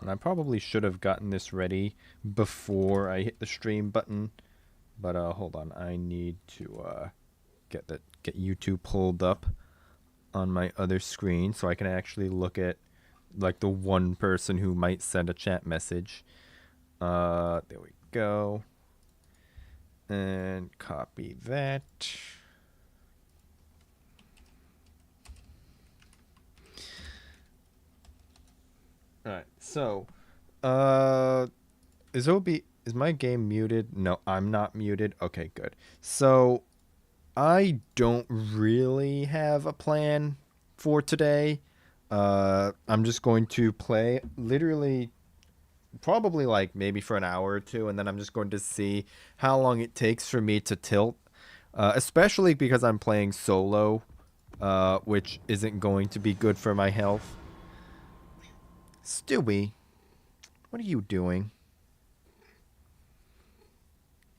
And I probably should have gotten this ready before I hit the stream button. But hold on, I need to get YouTube pulled up on my other screen so I can actually look at like the one person who might send a chat message. There we go. And copy that. Alright, so is my game muted? No, I'm not muted. Okay, good. So I don't really have a plan for today. I'm just going to play literally probably like maybe for an hour or two, and then I'm just going to see how long it takes for me to tilt. Especially because I'm playing solo, which isn't going to be good for my health. Stewie, what are you doing?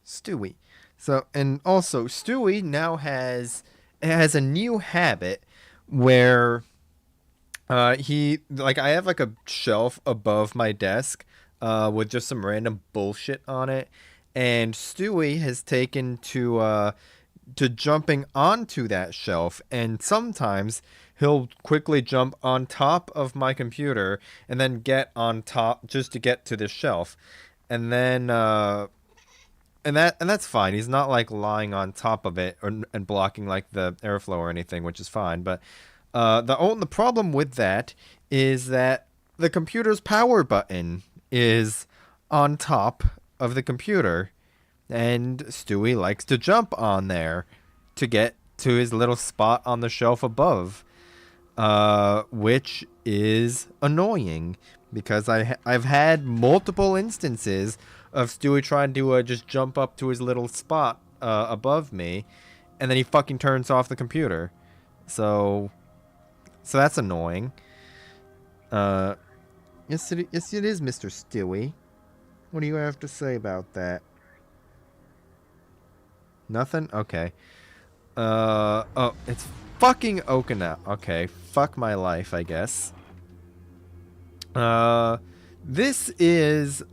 Stewie. So, and also Stewie now has a new habit where he like I have like a shelf above my desk with just some random bullshit on it, and Stewie has taken to jumping onto that shelf, and sometimes he'll quickly jump on top of my computer and then get on top just to get to the shelf, and then and that's fine. He's not like lying on top of it and blocking like the airflow or anything, which is fine. But the problem with that is that the computer's power button is on top of the computer, and Stewie likes to jump on there to get to his little spot on the shelf above, which is annoying because I've had multiple instances of Stewie trying to just jump up to his little spot above me, and then he fucking turns off the computer. So that's annoying. Yes it is, Mr. Stewie. What do you have to say about that? Nothing? Okay. Oh, it's fucking Okina. Okay, fuck my life, I guess. This is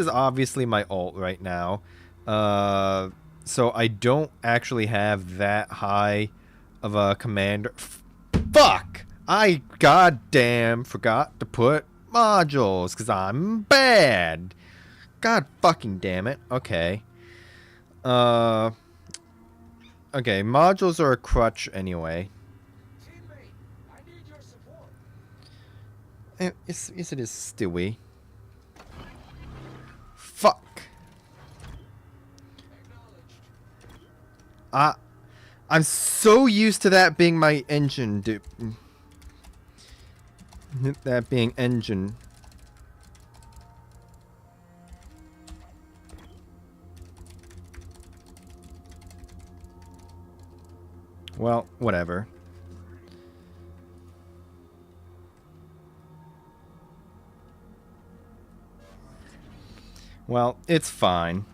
obviously my ult right now. So I don't actually have that high of a commander. Fuck! I goddamn forgot to put modules because I'm bad. God fucking damn it. Okay. Okay, modules are a crutch anyway. Yes, it is, Stewie. Fuck. I'm so used to that being my engine, dude. That being engine. Well, whatever. Well, it's fine.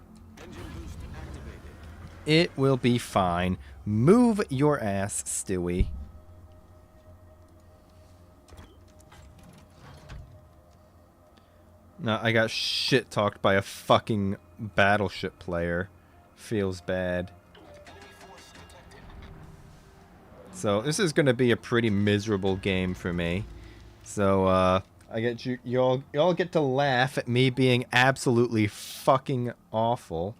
It will be fine. Move your ass, Stewie. No, I got shit talked by a fucking battleship player. Feels bad. So this is gonna be a pretty miserable game for me. So I get you all get to laugh at me being absolutely fucking awful.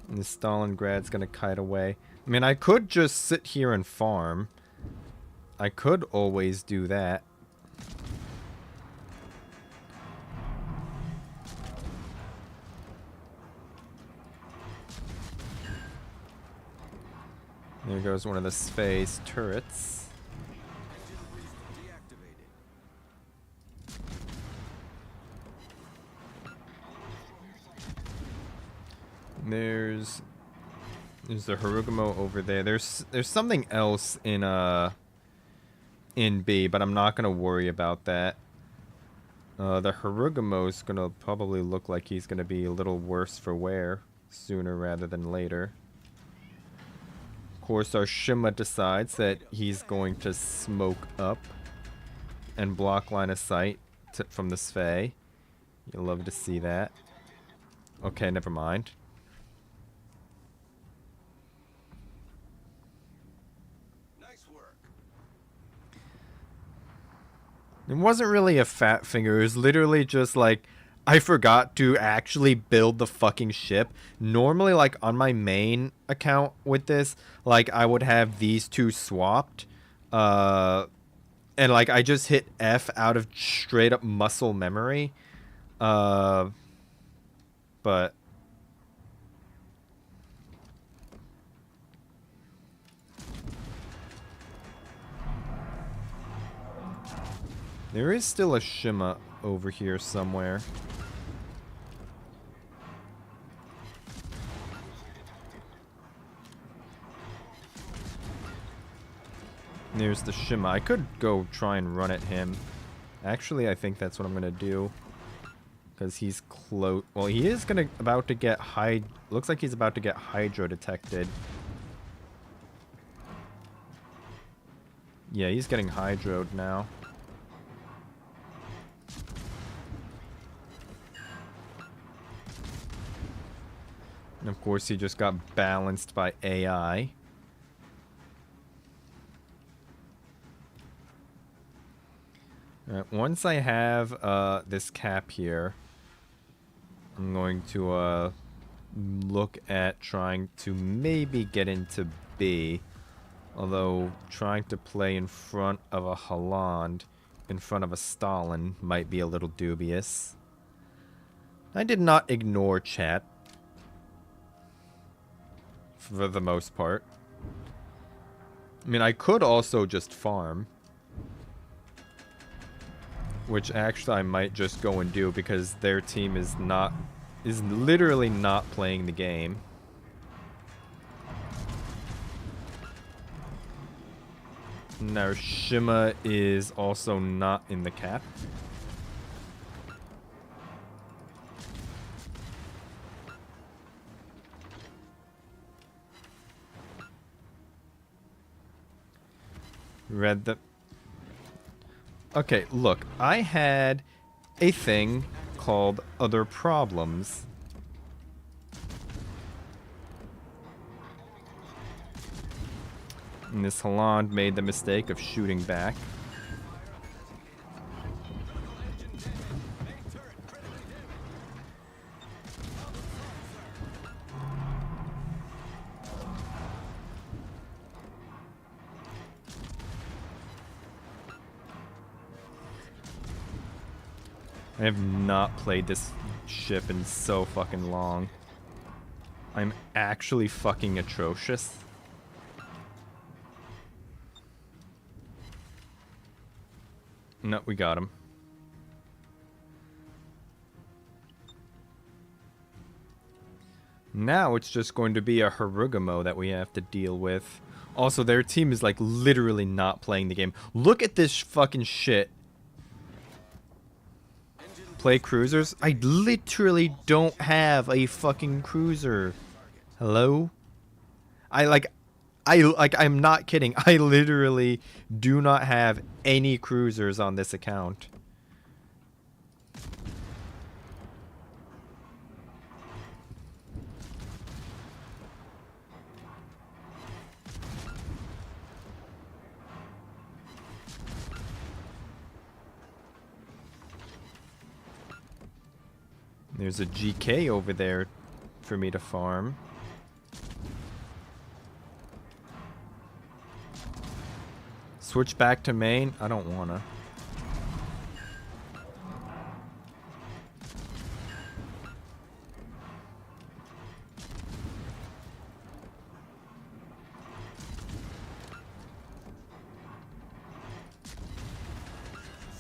And Stalingrad's gonna kite away. I mean, I could just sit here and farm. I could always do that. There goes one of the space turrets. There's the Harugumo over there. There's something else in B, but I'm not gonna worry about that. The Harugumo's gonna probably look like he's gonna be a little worse for wear sooner rather than later. course, our Shima decides that he's going to smoke up and block line of sight from the Sfei. You'll love to see that. Okay, never mind. Nice work. It wasn't really a fat finger. It was literally just like, I forgot to actually build the fucking ship. Normally, like, on my main account with this, like, I would have these two swapped. And, like, I just hit F out of straight up muscle memory. But... there is still a Shima over here somewhere. There's the Shima. I could go try and run at him. Actually, I think that's what I'm gonna do. Because he's close. Well, he is about to get looks like he's about to get Hydro detected. Yeah, he's getting Hydroed now. And of course, he just got balanced by AI. Alright, once I have this cap here, I'm going to look at trying to maybe get into B. Although trying to play in front of a Holland, in front of a Stalin, might be a little dubious. I did not ignore chat. For the most part. I mean, I could also just farm. Which actually I might just go and do because their team is literally not playing the game. Now Shima is also not in the cap. Read the... Okay, look, I had a thing called Other Problems. And this Holland made the mistake of shooting back. I have not played this ship in so fucking long. I'm actually fucking atrocious. No, we got him. Now it's just going to be a Harugamo that we have to deal with. Also, their team is like literally not playing the game. Look at this fucking shit. Play cruisers? I literally don't have a fucking cruiser. Hello? I'm not kidding. I literally do not have any cruisers on this account. There's a GK over there for me to farm. Switch back to main? I don't wanna.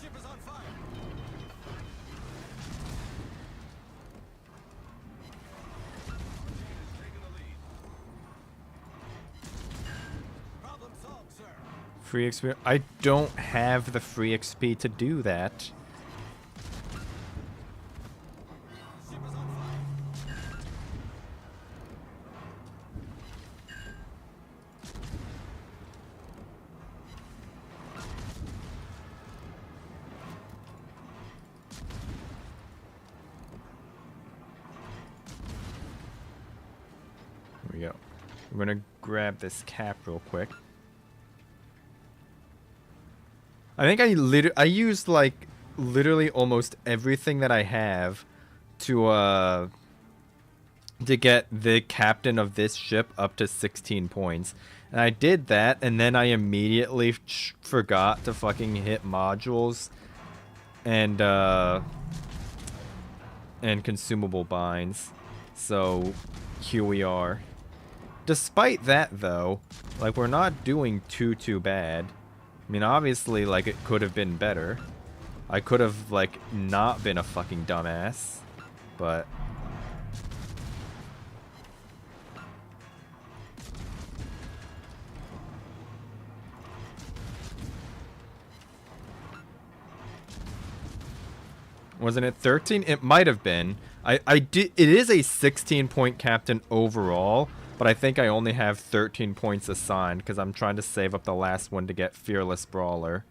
Ship is on fire. Taking the lead. Problem solved, sir. Free XP. I don't have the free XP to do that. Ship is on fire. we go. We're gonna grab this cap real quick. I think I used like literally almost everything that I have to get the captain of this ship up to 16 points. And I did that, and then I immediately forgot to fucking hit modules and consumable binds. So here we are. Despite that, though, like, we're not doing too bad. I mean, obviously, like, it could have been better. I could have, like, not been a fucking dumbass, but... Wasn't it 13? It might have been. It is a 16-point captain overall, but I think I only have 13 points assigned because I'm trying to save up the last one to get Fearless Brawler.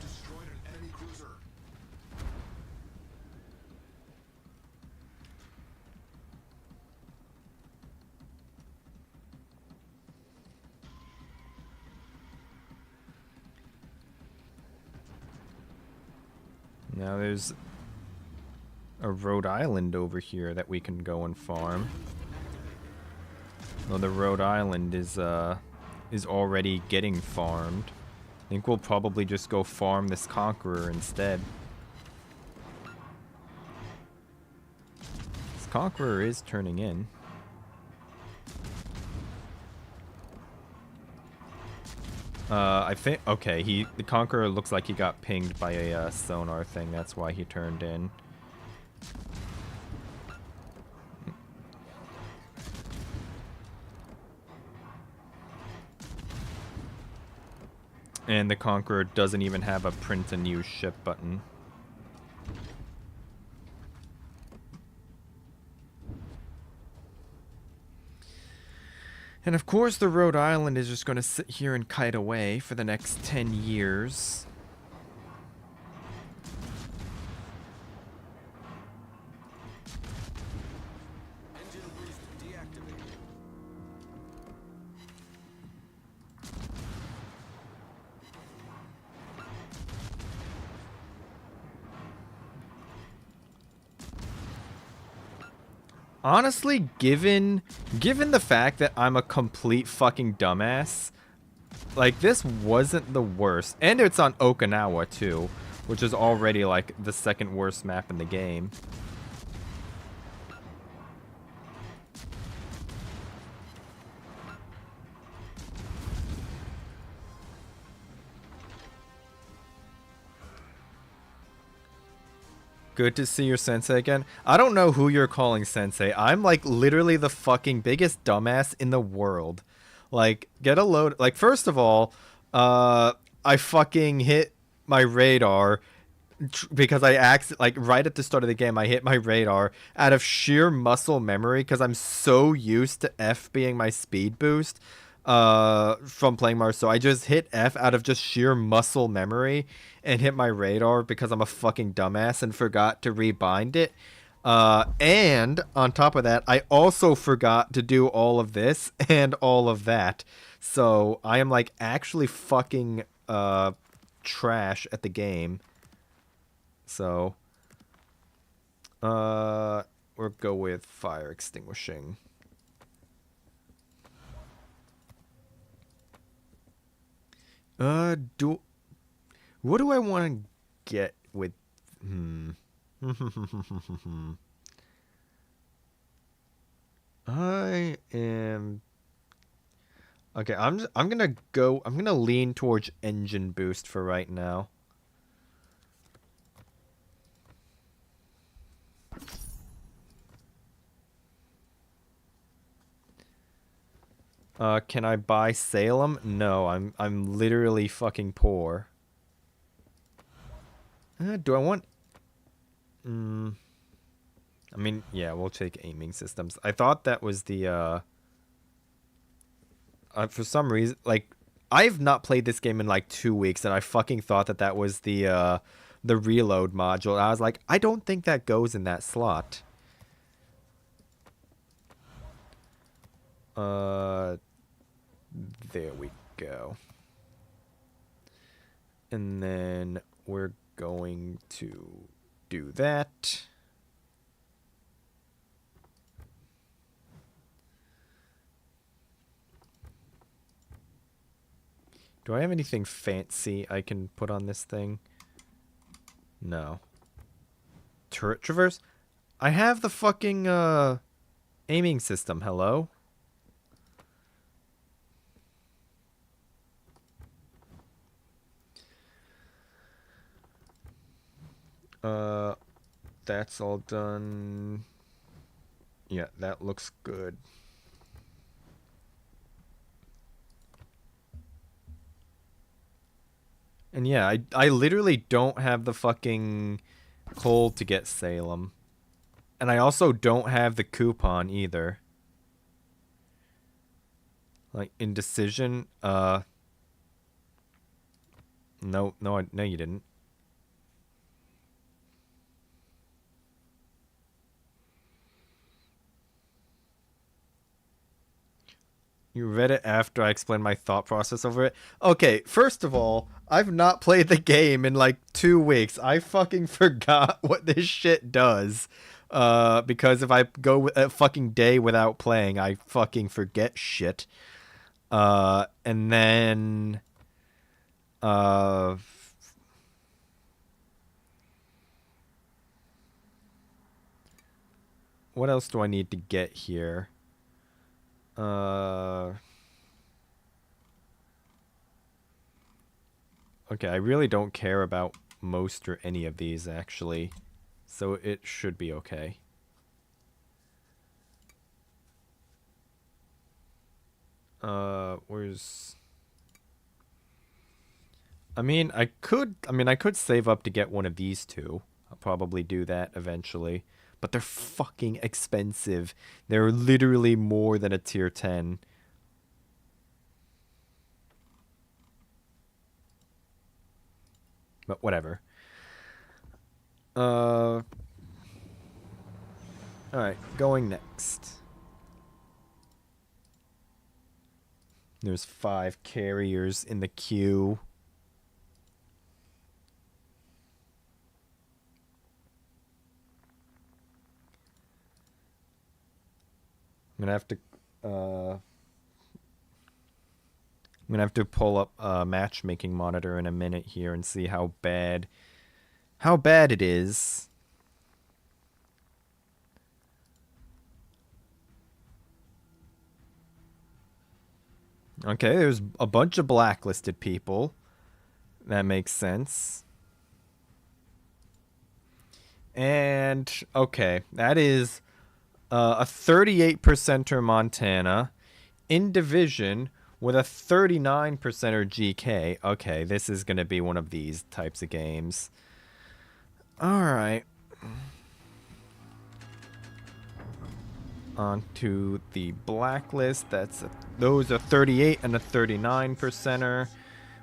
Destroyed an enemy cruiser. Now there's a Rhode Island over here that we can go and farm. Well, the Rhode Island is already getting farmed. I think we'll probably just go farm this Conqueror instead. This Conqueror is turning in. I think, okay, the Conqueror looks like he got pinged by a sonar thing. That's why he turned in. And the Conqueror doesn't even have a print a new ship button. And of course the Rhode Island is just going to sit here and kite away for the next 10 years. Engine boost deactivated. Honestly, given the fact that I'm a complete fucking dumbass, like, this wasn't the worst. And it's on Okinawa, too, which is already, like, the second worst map in the game. Good to see your sensei again. I don't know who you're calling sensei. I'm like literally the fucking biggest dumbass in the world. Like, get a load. Like, first of all, I fucking hit my radar because like right at the start of the game, I hit my radar out of sheer muscle memory because I'm so used to F being my speed boost from playing Mars. So I just hit F out of just sheer muscle memory and hit my radar because I'm a fucking dumbass and forgot to rebind it. And on top of that, I also forgot to do all of this and all of that. So I am like actually fucking trash at the game. So we'll go with fire extinguishing. What do I want to get with I am okay, I'm gonna lean towards engine boost for right now. Can I buy Salem? No, I'm literally fucking poor. Do I want I mean, yeah, we'll take aiming systems. I thought that was the for some reason, like, I've not played this game in like 2 weeks, and I fucking thought that that was the reload module. I was like, I don't think that goes in that slot. There we go. And then we're going to do that. Do I have anything fancy I can put on this thing? No. Turret traverse? I have the fucking aiming system. Hello? That's all done. Yeah, that looks good. And yeah, I literally don't have the fucking coal to get Salem. And I also don't have the coupon either. Like, indecision, no, no, no, you didn't. You read it after I explained my thought process over it? Okay, first of all, I've not played the game in like 2 weeks. I fucking forgot what this shit does. Because if I go a fucking day without playing, I fucking forget shit. And then, what else do I need to get here? Okay, I really don't care about most or any of these, actually. So it should be okay. Where's... I mean, I could save up to get one of these two. I'll probably do that eventually. But they're fucking expensive. They're literally more than a tier 10. But whatever. Alright, going next. There's 5 carriers in the queue. I'm gonna have to pull up a matchmaking monitor in a minute here and see how bad it is. Okay, there's a bunch of blacklisted people. That makes sense. And okay, that is a 38%er Montana in division with a 39%er GK. Okay, this is going to be one of these types of games. All right. On to the blacklist. Those are 38 and a 39%er.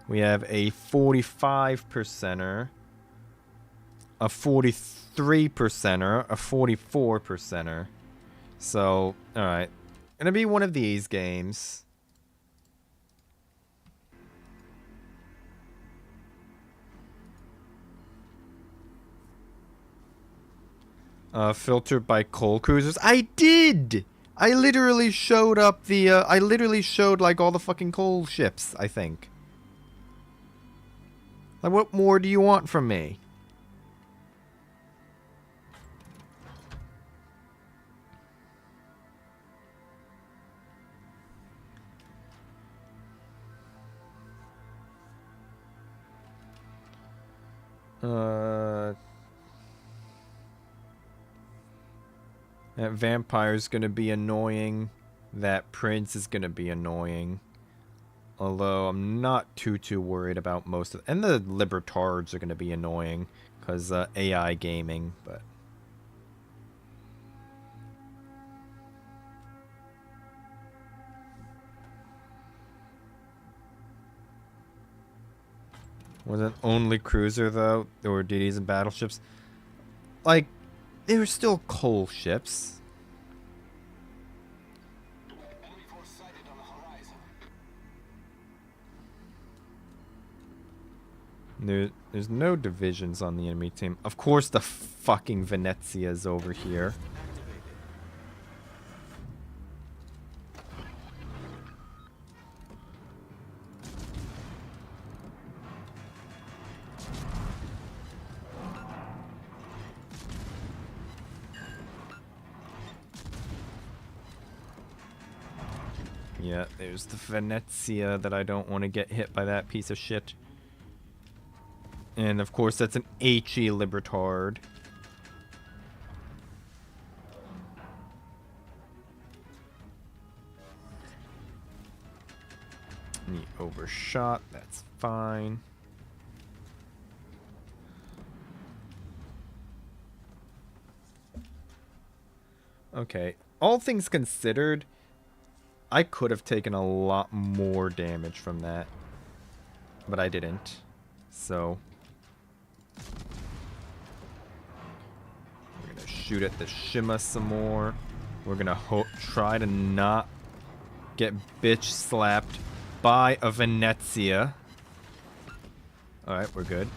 We have a 45%er, a 43%er, a 44%er. So, alright. Gonna be one of these games. Filtered by coal cruisers. I did! I literally showed up the, I literally showed, like, all the fucking coal ships, I think. Like, what more do you want from me? That vampire's gonna be annoying. That prince is gonna be annoying. Although I'm not too worried about most of... And the libertards are gonna be annoying. Because AI gaming, but... Wasn't only cruiser though. There were DDs and battleships. Like, they were still coal ships. Enemy force sighted on the horizon. There's no divisions on the enemy team. Of course, the fucking Venezia's over here. Activated. Yeah, there's the Venezia that I don't want to get hit by that piece of shit. And of course, that's an HE Libertard. He overshot, that's fine. Okay, all things considered, I could have taken a lot more damage from that. But I didn't. So we're gonna shoot at the Shima some more. We're gonna try to not get bitch slapped by a Venezia. Alright, we're good.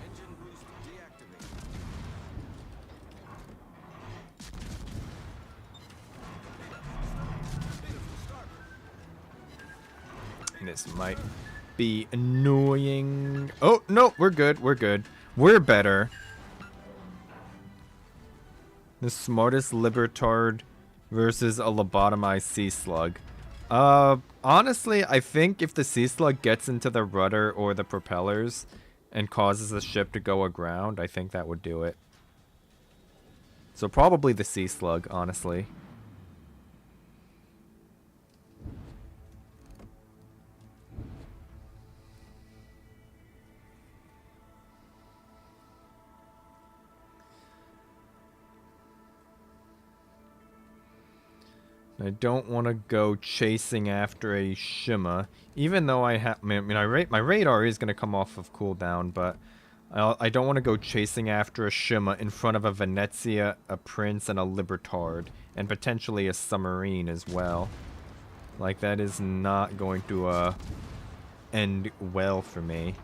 Engine boost deactivated. This might be annoying. Oh, no, we're good. We're good. We're better. The smartest Libertard versus a lobotomized Sea Slug. Honestly, I think if the Sea Slug gets into the rudder or the propellers and causes the ship to go aground, I think that would do it. So probably the Sea Slug, honestly. I don't want to go chasing after a Shima, even though I have. I mean, my radar is going to come off of cooldown, but I don't want to go chasing after a Shima in front of a Venezia, a Prince, and a Libertard, and potentially a submarine as well. Like, that is not going to end well for me.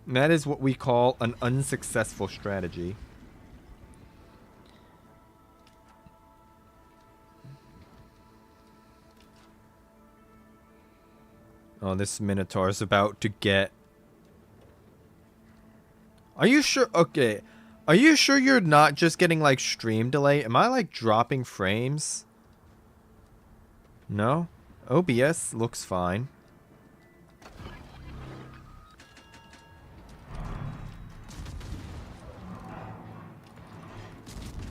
And that is what we call an unsuccessful strategy. Oh, this Minotaur is about to get... Are you sure? Okay. Are you sure you're not just getting, like, stream delay? Am I, like, dropping frames? No? OBS looks fine.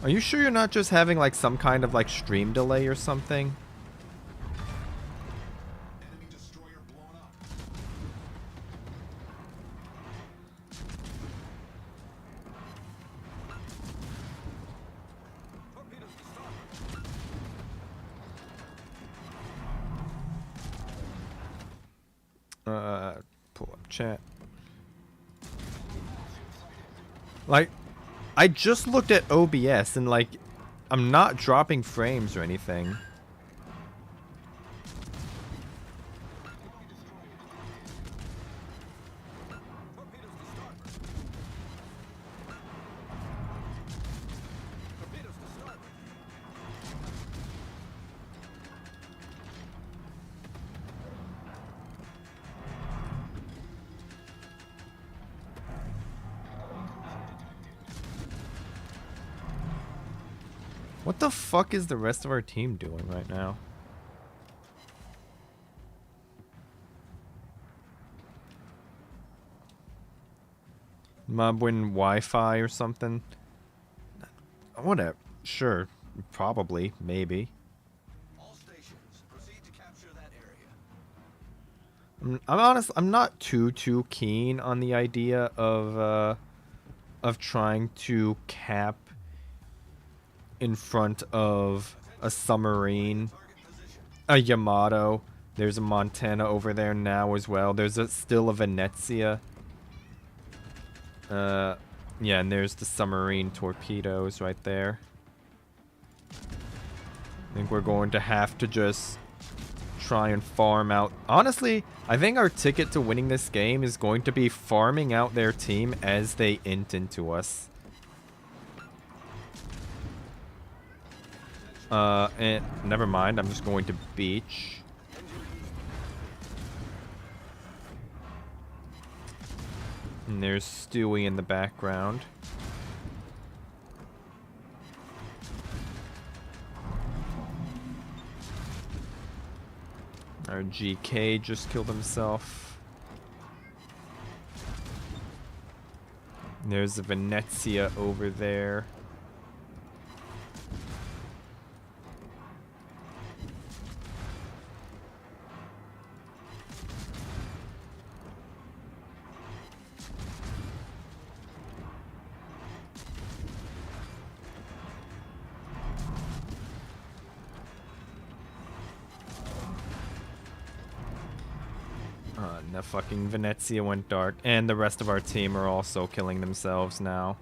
Are you sure you're not just having, like, some kind of, like, stream delay or something? Enemy destroyer blown up. Torpedoes to starboard. Pull up chat. Like, I just looked at OBS and, like, I'm not dropping frames or anything. Torpedoes to starboard. Torpedoes to starboard. What the fuck is the rest of our team doing right now? Mobwin Wi-Fi or something? Whatever. Sure. Probably. Maybe. All stations, proceed to capture that area. I'm honest. I'm not too keen on the idea of trying to cap in front of a submarine, a Yamato. There's a Montana over there now as well. There's still a Venezia. Yeah, and there's the submarine torpedoes right there. I think we're going to have to just try and farm out. Honestly, I think our ticket to winning this game is going to be farming out their team as they int into us. And never mind, I'm just going to beach. And there's Stewie in the background. Our GK just killed himself. And there's a Venezia over there. And the fucking Venezia went dark. And the rest of our team are also killing themselves now.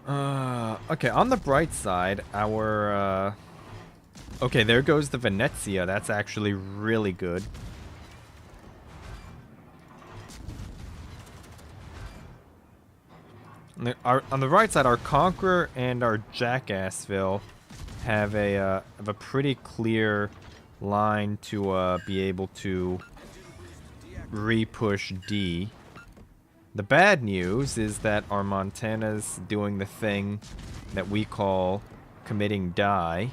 Okay, on the bright side, our... Okay, there goes the Venezia. That's actually really good. On the right side, our Conqueror and our Jackassville have a pretty clear line to be able to re-push D. The bad news is that our Montana's doing the thing that we call committing die.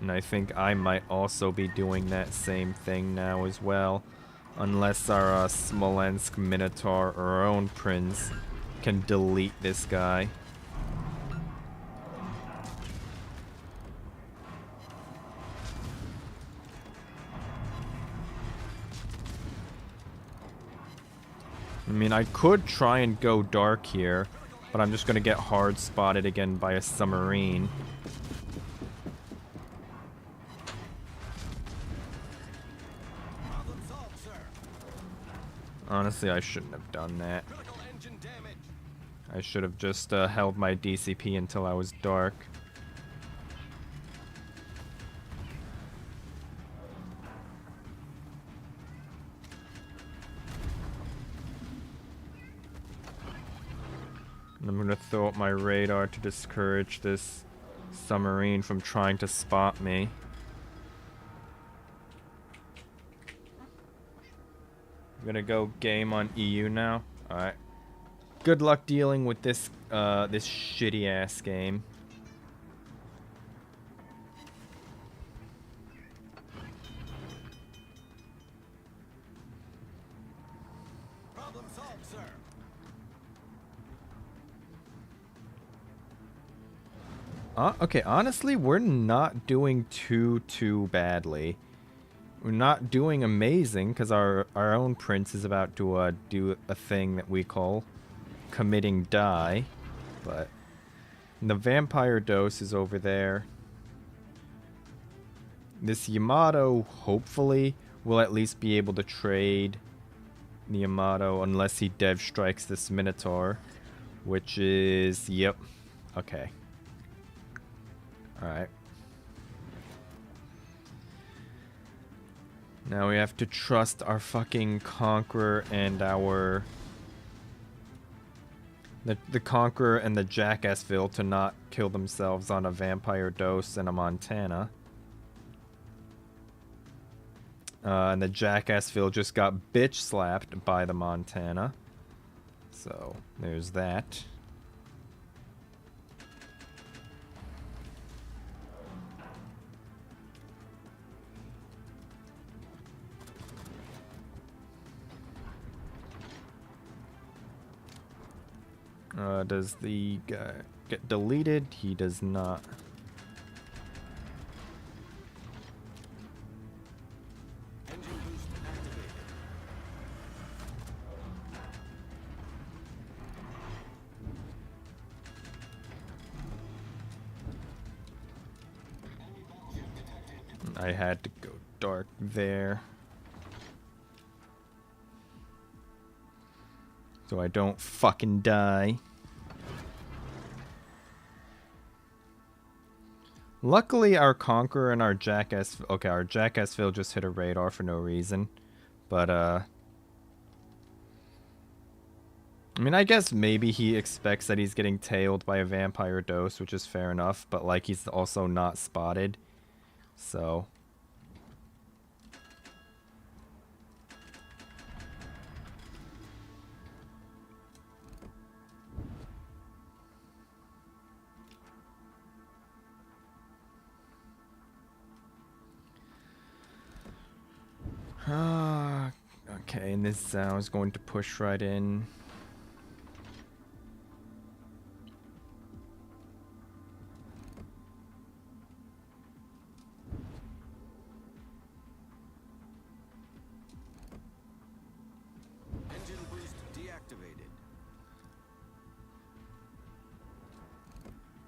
And I think I might also be doing that same thing now as well. Unless our Smolensk Minotaur or our own Prince can delete this guy. I mean, I could try and go dark here, but I'm just gonna get hard spotted again by a submarine. Honestly, I shouldn't have done that. I should have just held my DCP until I was dark. And I'm gonna throw up my radar to discourage this submarine from trying to spot me. I'm gonna go game on EU now. Alright. Good luck dealing with this this shitty ass game. Problem solved, sir. Okay, honestly, we're not doing too badly. We're not doing amazing because our own Prince is about to do a thing that we call committing die, but the Vampire Dose is over there. This Yamato hopefully will at least be able to trade the Yamato unless he dev strikes this Minotaur, which is, yep, okay. Alright. Now we have to trust our fucking Conqueror and our... The Conqueror and the Jackassville to not kill themselves on a Vampire Dose and a Montana. And the Jackassville just got bitch slapped by the Montana. So, there's that. Does the guy get deleted? He does not. Engine boost activated. I had to go dark there. So I don't fucking die. Luckily, our Conqueror and our Jackass... Okay, our Jackassville just hit a radar for no reason. But, I mean, I guess maybe he expects that he's getting tailed by a Vampire Dose, which is fair enough. But, like, he's also not spotted. So... okay, and this Zao is going to push right in. Engine boost deactivated.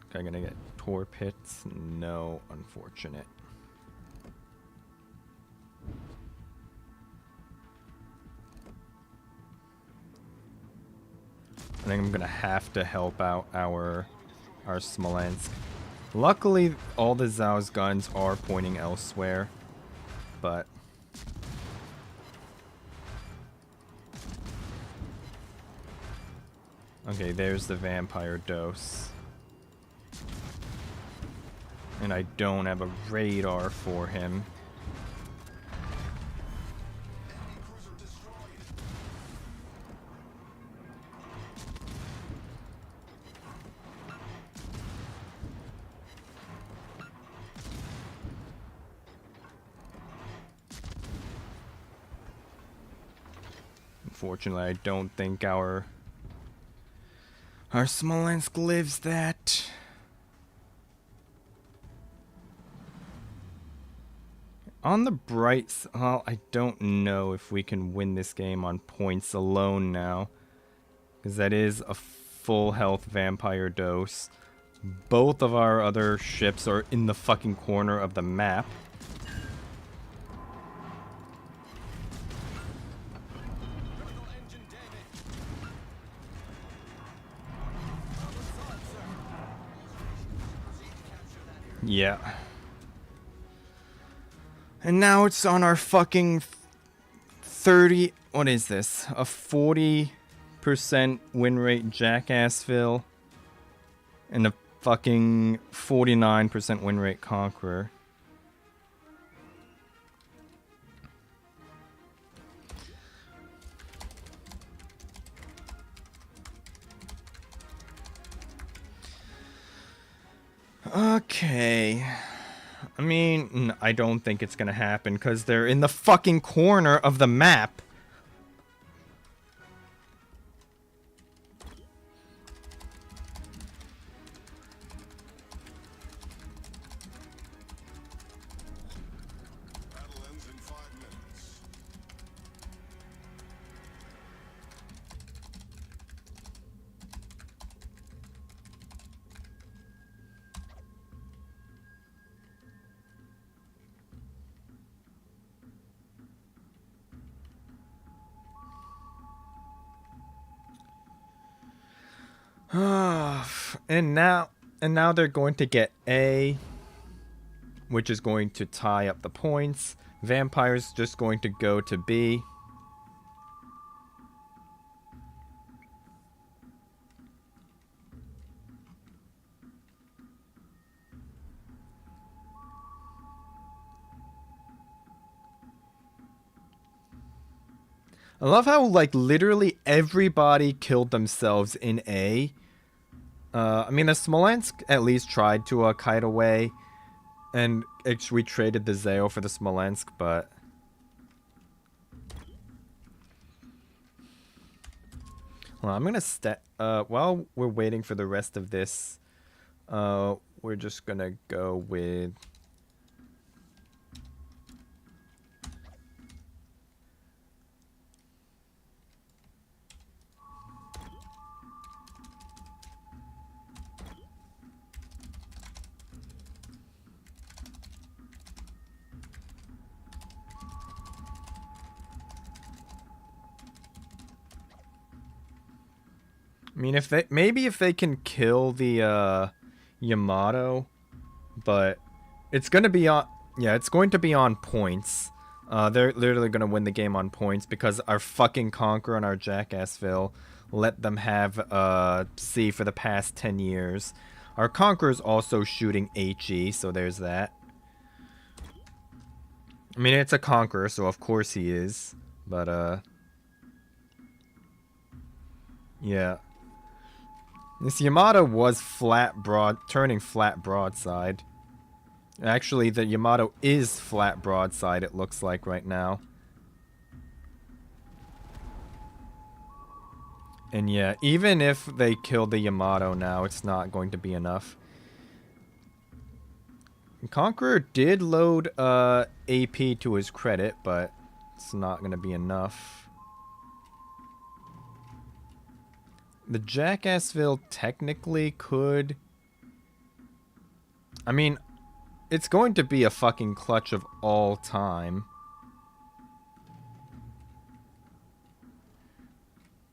Okay, I'm gonna get Torpits. No, unfortunate. I think I'm gonna have to help out our Smolensk. Luckily, all the Zao's guns are pointing elsewhere, but okay, there's the Vampire Dose, and I don't have a radar for him. Unfortunately, I don't think our Smolensk lives that. On the bright side, well, I don't know if we can win this game on points alone now, because that is a full health Vampire Dose. Both of our other ships are in the fucking corner of the map. Yeah. And now it's on our fucking 30... What is this? A 40% win rate Jackassville. And a fucking 49% win rate Conqueror. Okay. I mean, I don't think it's gonna happen because they're in the fucking corner of the map. Battle ends in 5 minutes. And now they're going to get A, which is going to tie up the points. Vampire's just going to go to B. I love how, like, literally everybody killed themselves in A. I mean, the Smolensk at least tried to kite away, and we traded the Zao for the Smolensk, but... Well, I'm gonna while we're waiting for the rest of this, we're just gonna go with... mean, if they can kill the Yamato, but it's gonna be on. Yeah, it's going to be on points. They're literally gonna win the game on points because our fucking Conqueror and our Jackassville let them have C for the past 10 years. Our Conqueror's also shooting HE, so there's that. I mean, it's a Conqueror, so of course he is. But, yeah. This Yamato was turning flat broadside. Actually, the Yamato is flat broadside, it looks like right now. And yeah, even if they kill the Yamato now, it's not going to be enough. Conqueror did load AP to his credit, but it's not going to be enough. The Jackassville technically could... I mean, it's going to be a fucking clutch of all time.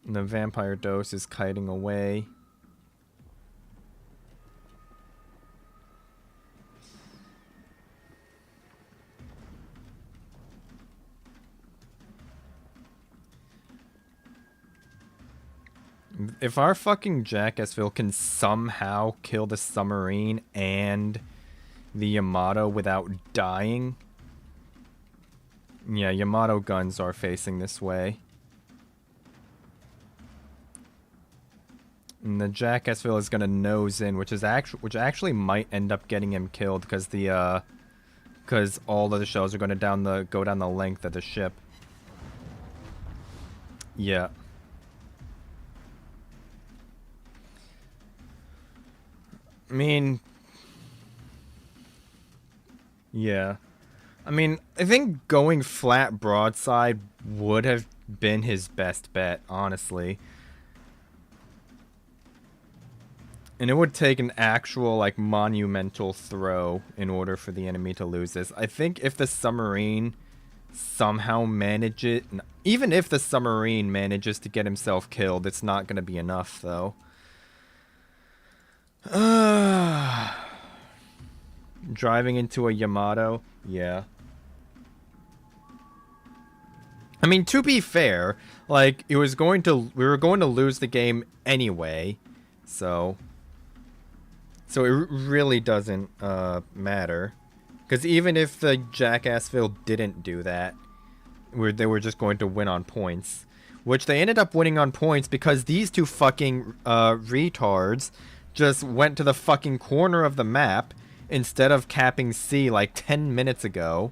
The Vampire Dose is kiting away. If our fucking Jackassville can somehow kill the submarine and the Yamato without dying... Yeah, Yamato guns are facing this way. And the Jackassville is gonna nose in, which actually might end up getting him killed because because all of the shells are gonna go down the length of the ship. Yeah. I mean, yeah. I mean, I think going flat broadside would have been his best bet, honestly. And it would take an actual, like, monumental throw in order for the enemy to lose this. I think if the submarine somehow manages... Even if the submarine manages to get himself killed, it's not going to be enough, though. Driving into a Yamato? Yeah. I mean, to be fair, like, we were going to lose the game anyway, so it really doesn't matter, because even if the Jackassville didn't do that, they were just going to win on points, which they ended up winning on points because these two fucking retards just went to the fucking corner of the map instead of capping C like 10 minutes ago.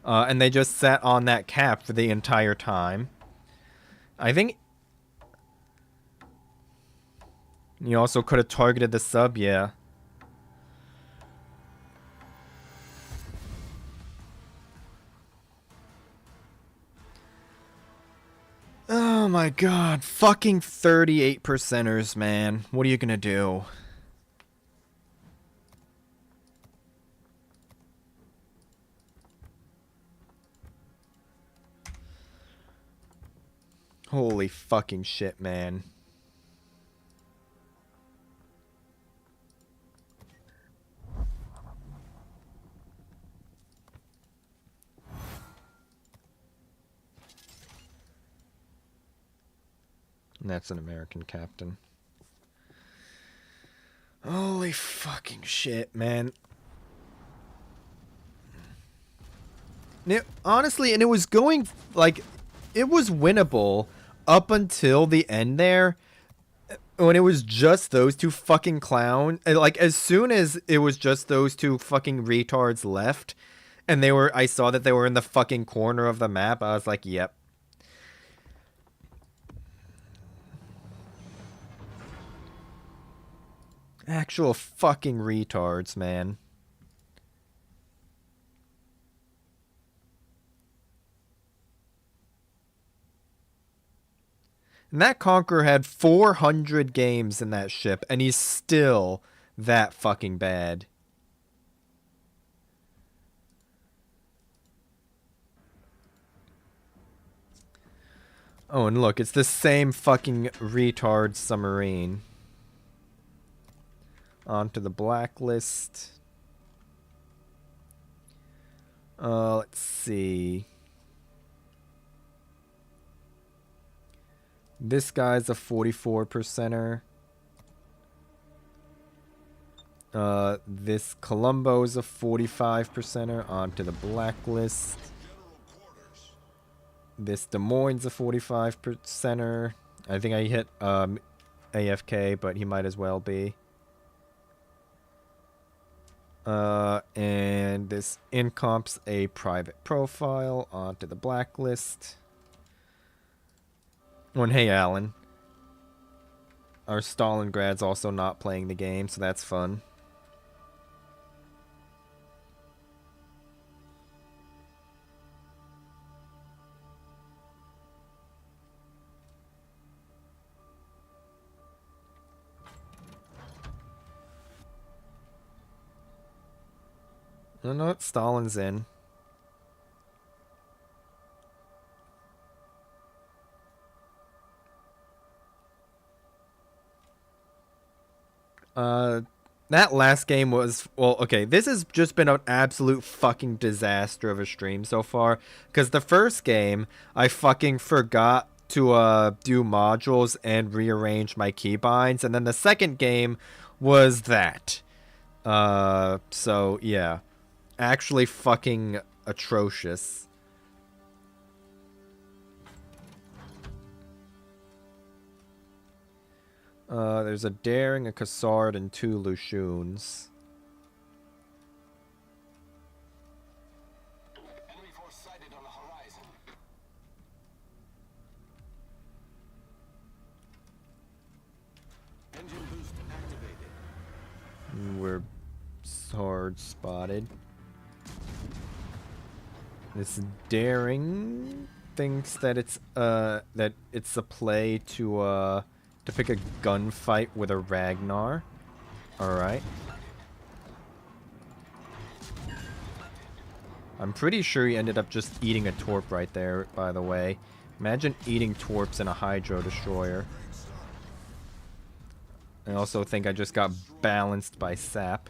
And they just sat on that cap for the entire time. I think... You also could have targeted the sub, yeah. Oh my god. Fucking 38%ers, man. What are you gonna do? Holy fucking shit, man. And that's an American captain. Holy fucking shit, man. Honestly, and it was going, like, it was winnable up until the end there, when it was just those two fucking clowns. Like, as soon as it was just those two fucking retards left, and I saw that they were in the fucking corner of the map, I was like, yep. Actual fucking retards, man. And that Conqueror had 400 games in that ship, and he's still that fucking bad. Oh, and look, it's the same fucking retard submarine. Onto the blacklist. Let's see. This guy's a 44 percenter. This Columbo's a 45 percenter onto the blacklist. This Des Moines a 45 percenter. I think I hit AFK, but he might as well be. And this Incomp's a private profile onto the blacklist. Oh, and hey, Alan. Our Stalingrad's also not playing the game, so that's fun. I don't know what Stalin's in. That last game was, well, okay, this has just been an absolute fucking disaster of a stream so far. Because the first game, I fucking forgot to do modules and rearrange my keybinds. And then the second game was that. So, yeah. Actually fucking atrocious. There's a Daring, a Cassard, and 2 Lushuns. Enemy force sighted on the horizon. Engine boost activated. We're hard spotted. This Daring thinks that it's a play to pick a gunfight with a Ragnar. Alright. I'm pretty sure he ended up just eating a Torp right there, by the way. Imagine eating Torps in a Hydro Destroyer. I also think I just got balanced by Sap.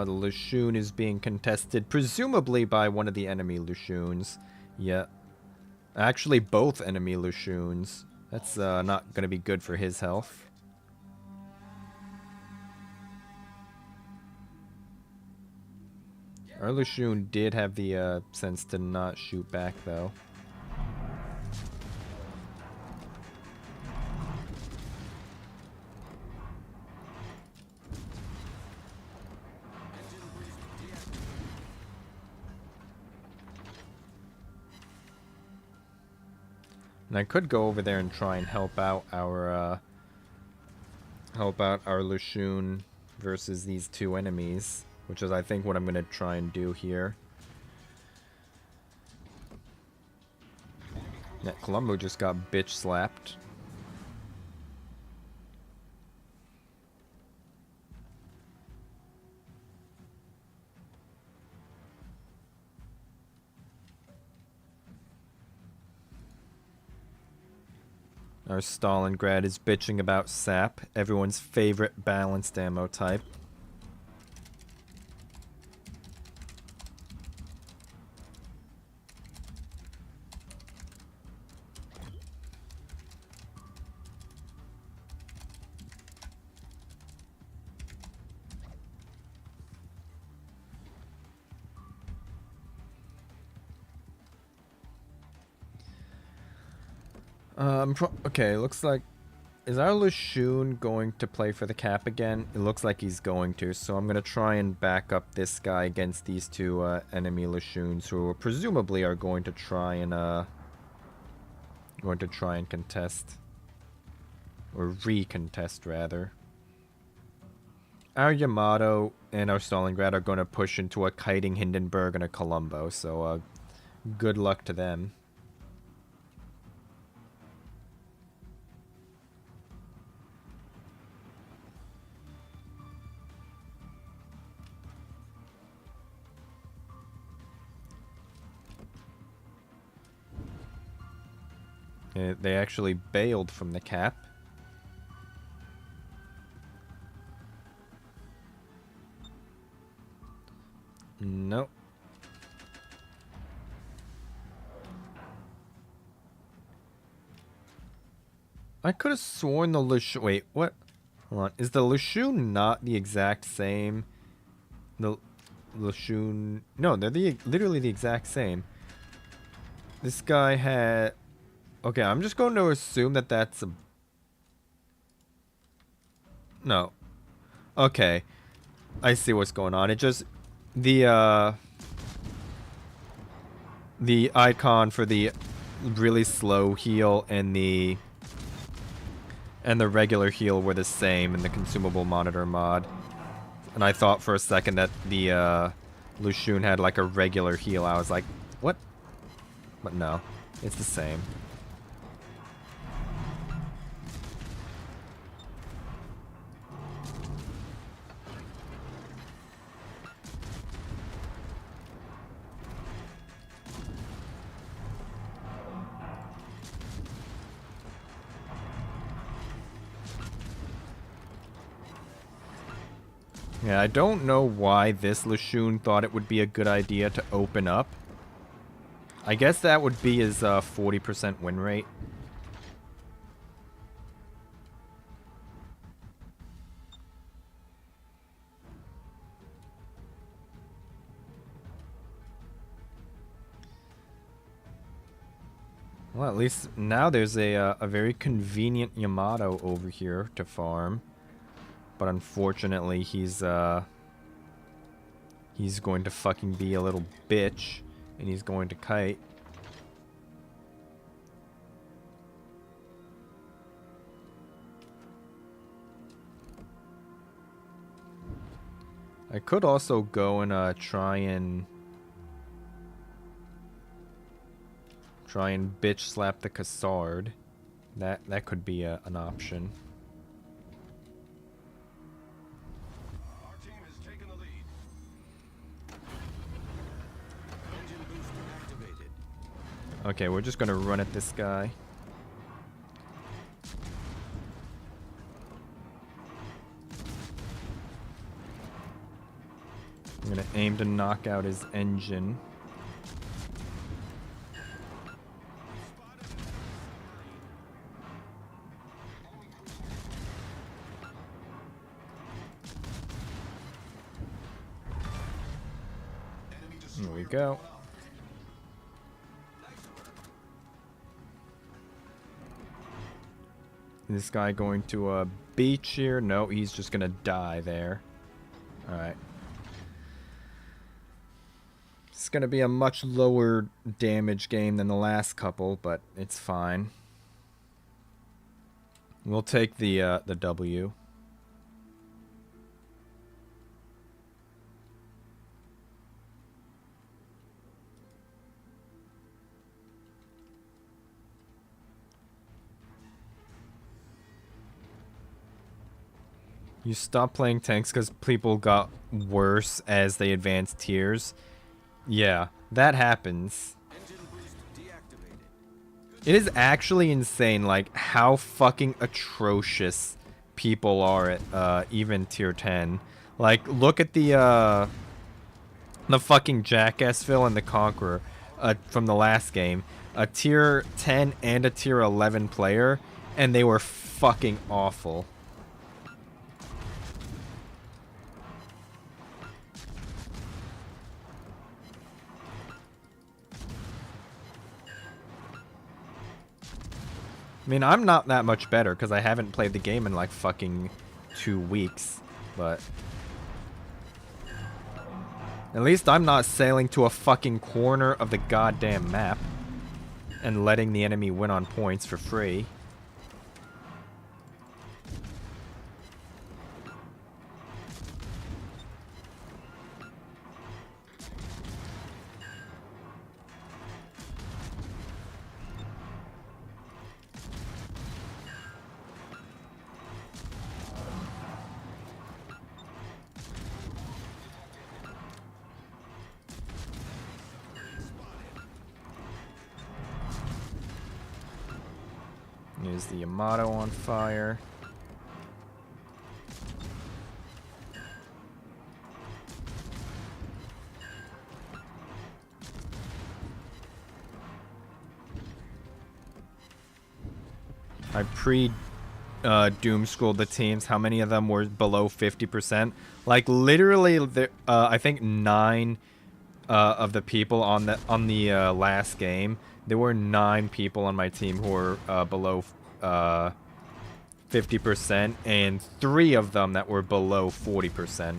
The Lushun is being contested, presumably by one of the enemy Lushuns. Yeah. Actually, both enemy Lushuns. That's not going to be good for his health. Our Lushun did have the sense to not shoot back, though. And I could go over there and try and help out our Lushun versus these two enemies, which is I think what I'm gonna try and do here. Yeah, Columbo just got bitch slapped. Our Stalingrad is bitching about Sap, everyone's favorite balanced ammo type. Okay, looks like... Is our Lushun going to play for the cap again? It looks like he's going to, so I'm going to try and back up this guy against these two enemy Lushuns, who presumably are going to try and contest. Or recontest, rather. Our Yamato and our Stalingrad are going to push into a Kiting Hindenburg and a Columbo, so good luck to them. They actually bailed from the cap. Nope. I could have sworn the LeShun... Wait, what? Hold on. Is the LeShun not the exact same? The LeShun... No, they're literally the exact same. This guy had... Okay, I'm just going to assume that that's a... No. Okay. I see what's going on. It just... The icon for the really slow heal and the regular heal were the same in the consumable monitor mod. And I thought for a second that the LeShun had like a regular heal. I was like, what? But no, it's the same. Yeah, I don't know why this LeShun thought it would be a good idea to open up. I guess that would be his 40% win rate. Well, at least now there's a very convenient Yamato over here to farm. But unfortunately, he's going to fucking be a little bitch, and he's going to kite. I could also go and try and bitch slap the Cassard. That could be an option. Okay, we're just gonna run at this guy. I'm gonna aim to knock out his engine. There we go. This guy going to beach here? No, he's just gonna die there. Alright. It's gonna be a much lower damage game than the last couple, but it's fine. We'll take the W. You stop playing tanks because people got worse as they advanced tiers. Yeah, that happens. It is actually insane, like, how fucking atrocious people are at even tier 10. Like, look at the fucking Jackassville and the Conqueror from the last game. A tier 10 and a tier 11 player, and they were fucking awful. I mean, I'm not that much better because I haven't played the game in like fucking 2 weeks, but at least I'm not sailing to a fucking corner of the goddamn map and letting the enemy win on points for free. Is the Yamato on fire? I doom scrolled the teams. How many of them were below 50%? Like literally, I think 9 of the people on the last game. There were 9 people on my team who were below 50%, and 3 of them that were below 40%.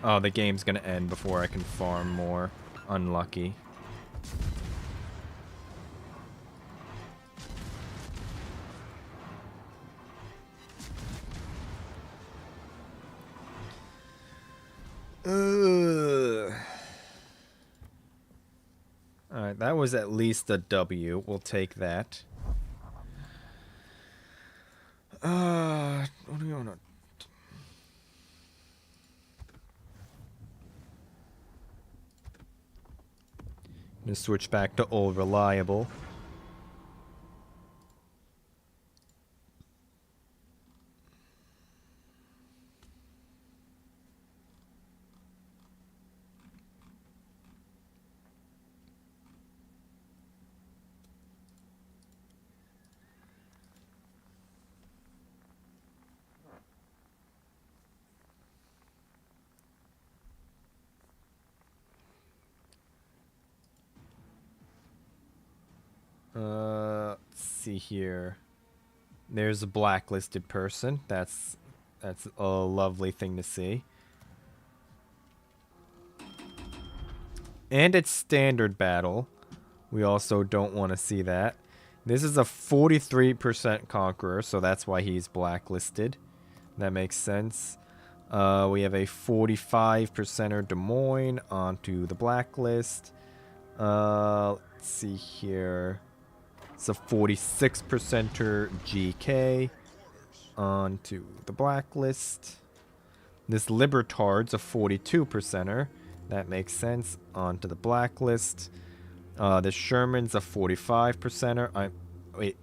Oh, the game's gonna end before I can farm more. Unlucky. Alright, that was at least a W. We'll take that. What do you want to... I'm gonna switch back to Old Reliable. Let's see here. There's a blacklisted person. That's a lovely thing to see. And it's standard battle. We also don't want to see that. This is a 43% conqueror, so that's why he's blacklisted. That makes sense. We have a 45%er Des Moines onto the blacklist. Let's see here. It's a 46%er GK onto the blacklist. This Libertard's a 42%er. That makes sense. Onto the blacklist. This Sherman's a 45%er.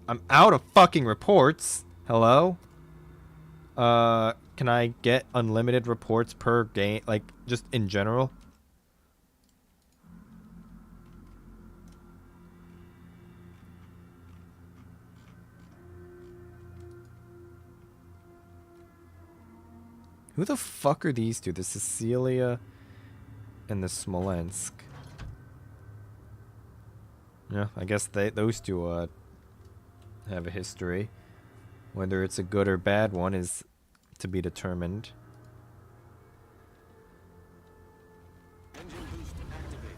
I'm out of fucking reports. Hello? Can I get unlimited reports per game? Like, just in general? Who the fuck are these two? The Cecilia and the Smolensk. Yeah, I guess those two have a history. Whether it's a good or bad one is to be determined. Engine boost activated.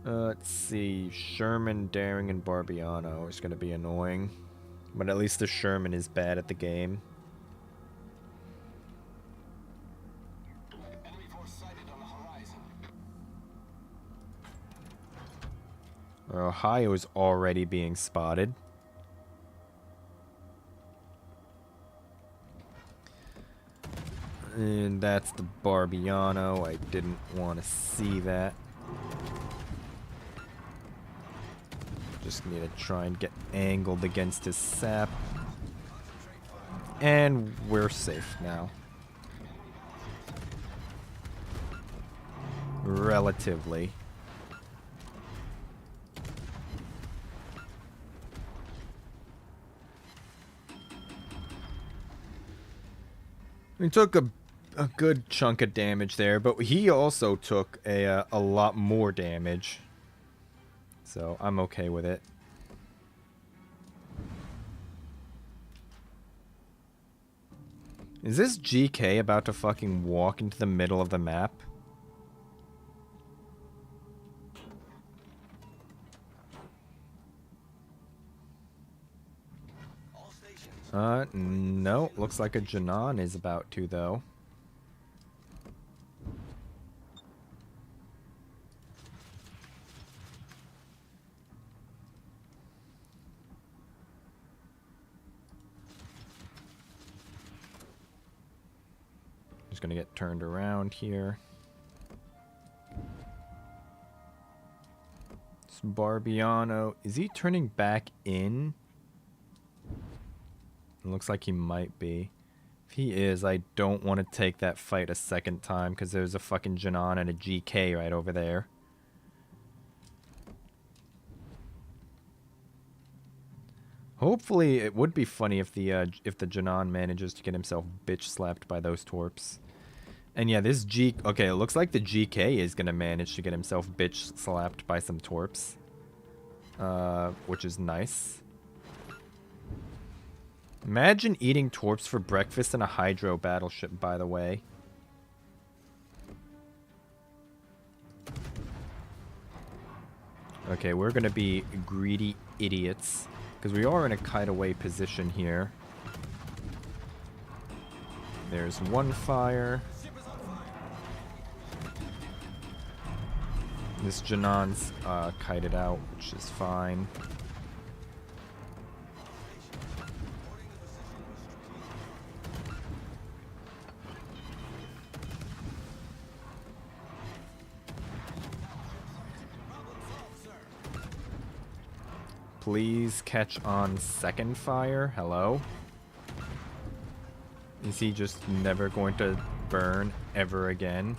Let's see. Sherman, Daring, and Barbiano is going to be annoying. But at least the Sherman is bad at the game. Enemy force sighted on the horizon. Ohio is already being spotted. And that's the Barbiano. I didn't want to see that. Just need to try and get angled against his sap. And we're safe now. Relatively. We took a good chunk of damage there, but he also took a lot more damage. So I'm okay with it. Is this GK about to fucking walk into the middle of the map? All stations. No. Looks like a Janan is about to, though. gonna get turned around here. This Barbiano, is he turning back in? It looks like he might be. If he is, I don't want to take that fight a second time because there's a fucking Janan and a GK right over there. Hopefully, it would be funny if the Janan manages to get himself bitch slapped by those torps. And yeah, this okay, it looks like the GK is gonna manage to get himself bitch slapped by some torps, which is nice. Imagine eating torps for breakfast in a Hydro battleship, by the way. Okay, we're gonna be greedy idiots. Because we are in a kite-away position here. There's one fire. This Janan's kited out, which is fine. Please catch on second fire. Hello? Is he just never going to burn ever again?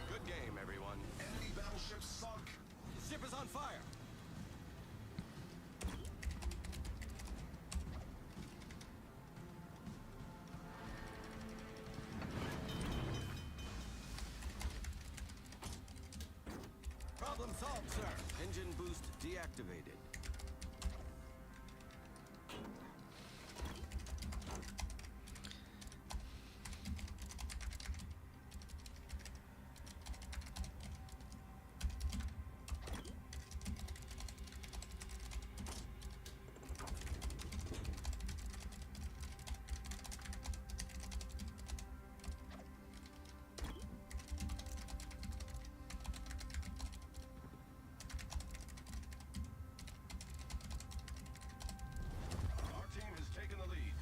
Good game, everyone. Enemy battleship sunk. The ship is on fire. Problem solved, sir. Engine boost deactivated. Our team has taken the lead.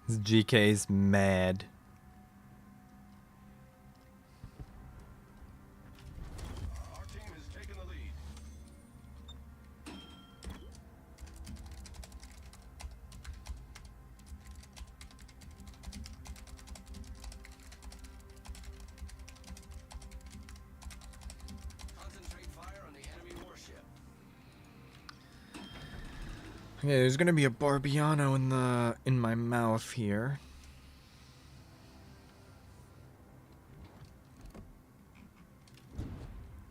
This GK's mad. Our team has taken the lead. Concentrate fire on the enemy warship. Okay, there's gonna be a Barbiano in my mouth here.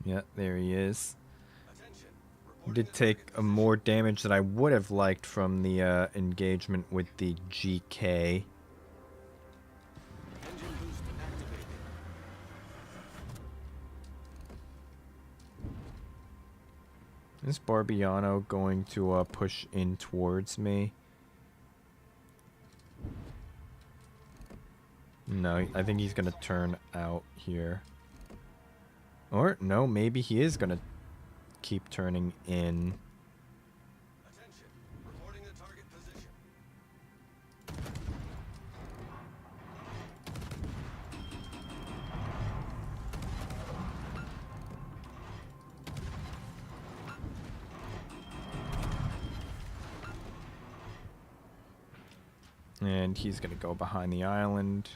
Yeah, there he is. Attention. Did take a more damage than I would have liked from the engagement with the GK. Engine boost activated. Is Barbiano going to push in towards me? No, I think he's gonna turn out here. Or no, maybe he is gonna keep turning in. Attention. Reporting the target position. And he's gonna go behind the island.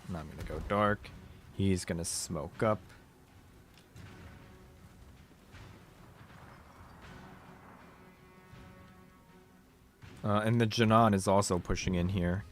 And I'm gonna go dark. He's gonna smoke up. And the Janan is also pushing in here.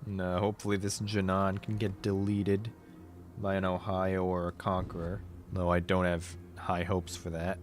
And hopefully this Janan can get deleted by an Ohio or a Conqueror. Though I don't have high hopes for that.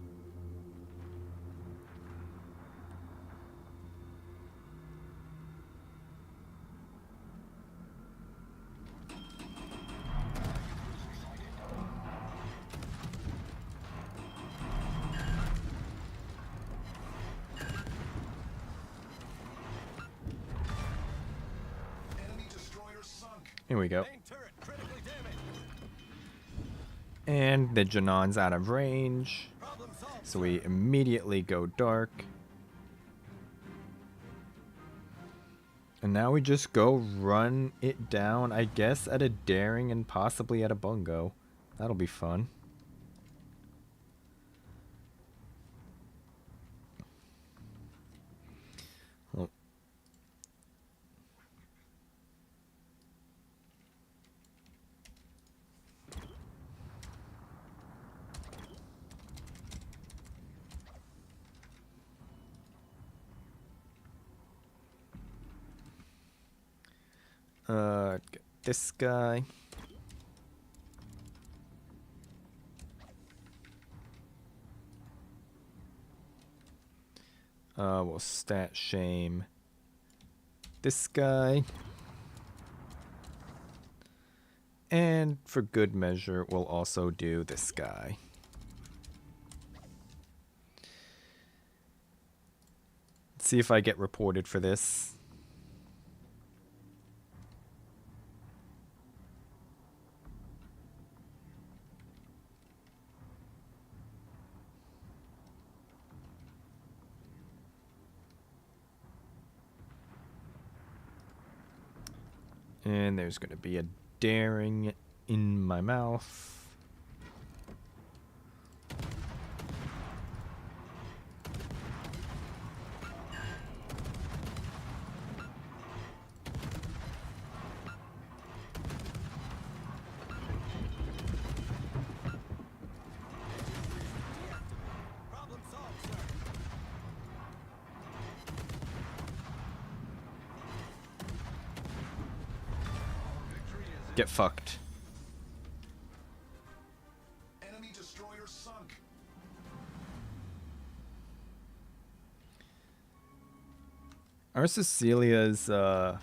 Enemy destroyer sunk. Here we go. Main turret critically damaged. And the Janan's out of range. Problem solved. So we immediately go dark. And now we just go run it down, I guess, at a Daring and possibly at a Bungo. That'll be fun. Well, get this guy. We'll stat shame this guy. And for good measure, we'll also do this guy. Let's see if I get reported for this. And there's going to be a Daring in my mouth. Problem solved, sir. Victory is Get fucked. enemy destroyer sunk. Our Cecilia's, where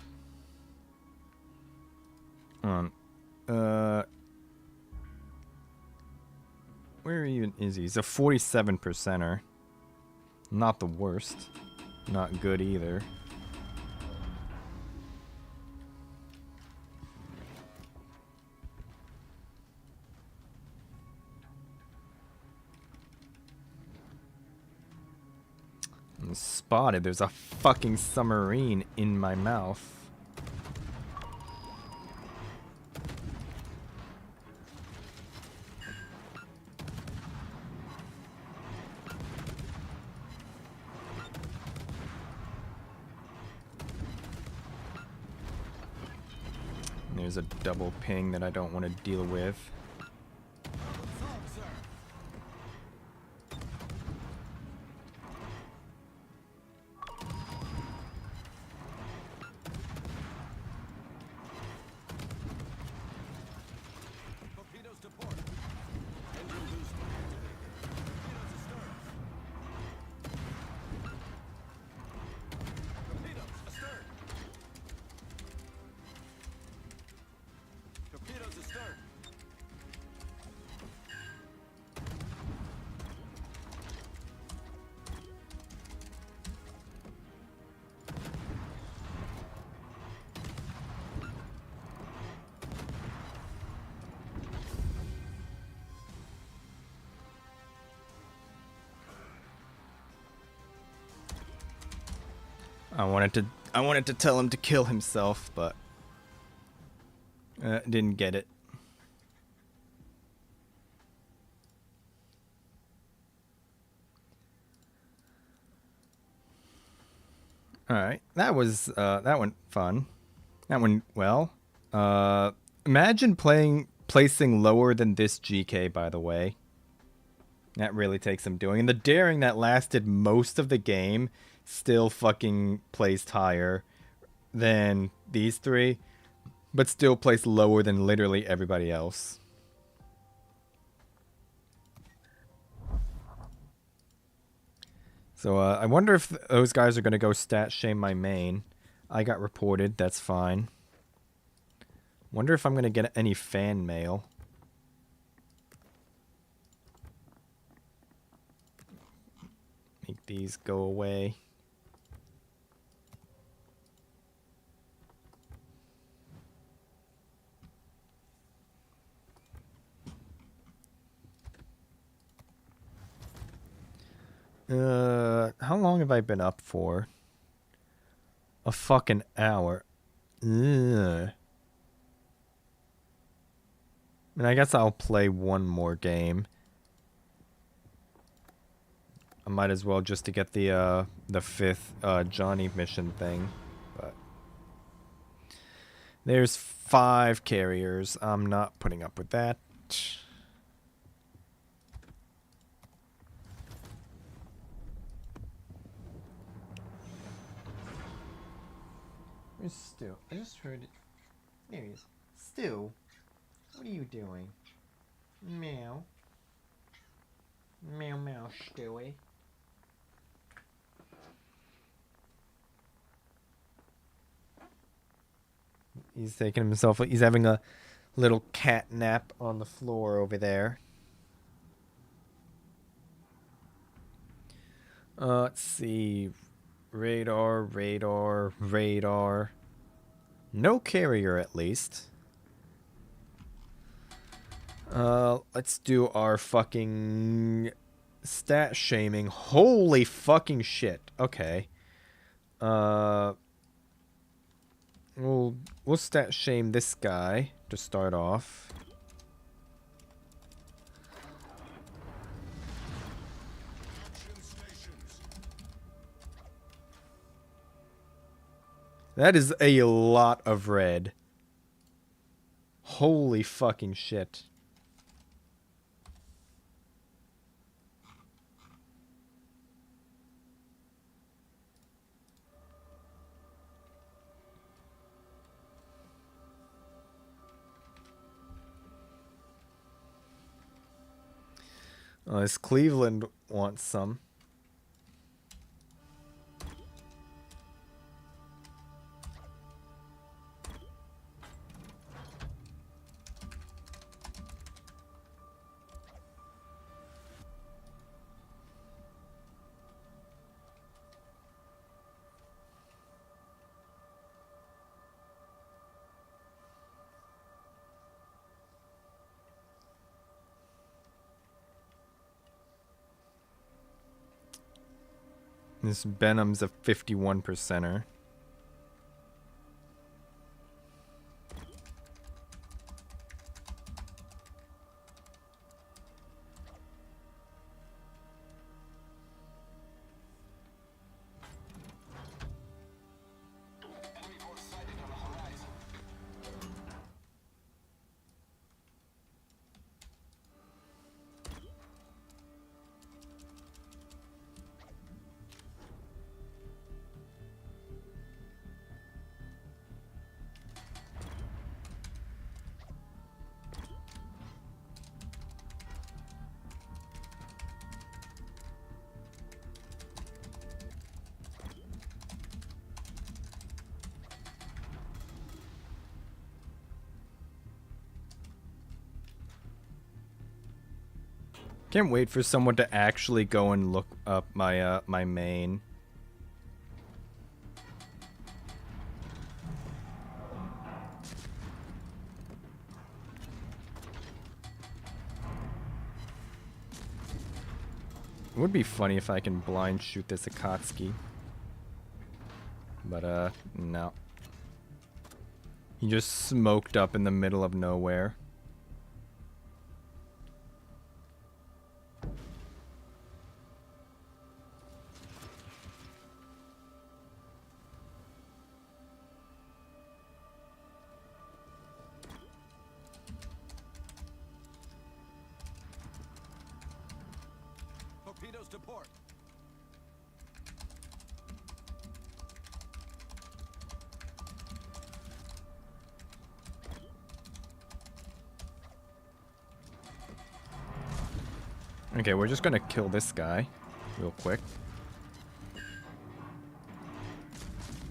even is he? He's a 47%er. Not the worst. Not good either. I'm spotted. There's a fucking submarine in my mouth. And there's a double ping that I don't want to deal with. Problem solved, sir. Torpedoes to port. Engine boost activated. Torpedoes astern. Torpedoes astern. Torpedoes astern. I wanted to tell him to kill himself, but didn't get it. All right, that that went fun. That went well. Imagine placing lower than this GK, by the way. That really takes some doing. And the Daring that lasted most of the game still fucking placed higher. than these three, but still placed lower than literally everybody else. So I wonder if those guys are going to go stat shame my main. I got reported. That's fine. Wonder if I'm going to get any fan mail. Make these go away. How long have I been up for? A fucking hour. Ugh. And I guess I'll play one more game. I might as well just to get the fifth Johnny mission thing. But there's 5 carriers. I'm not putting up with that. Where's Stu? I just heard it. There he is. Stu, what are you doing? Meow. Meow meow, Stewie. He's taking himself. He's having a little cat nap on the floor over there. Let's see. Radar, radar, radar. No carrier, at least. Let's do our fucking stat shaming. Holy fucking shit. Okay. We'll stat shame this guy to start off. That is a lot of red. Holy fucking shit. This Cleveland wants some. This Benham's a 51%er. Can't wait for someone to actually go and look up my my main. It would be funny if I can blind shoot this Akatsuki. But no. He just smoked up in the middle of nowhere. Torpedoes to port. Okay, we're just gonna kill this guy real quick.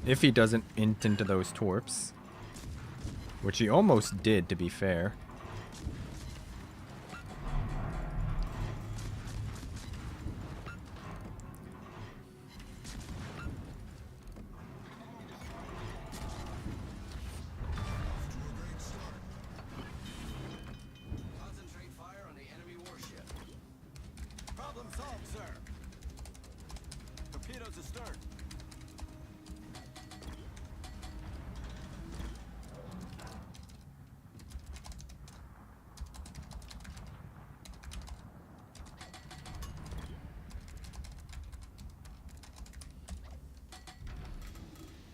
If he doesn't int into those torps. Which he almost did, to be fair. Concentrate fire on the enemy warship. Problem solved, sir. Torpedoes astern.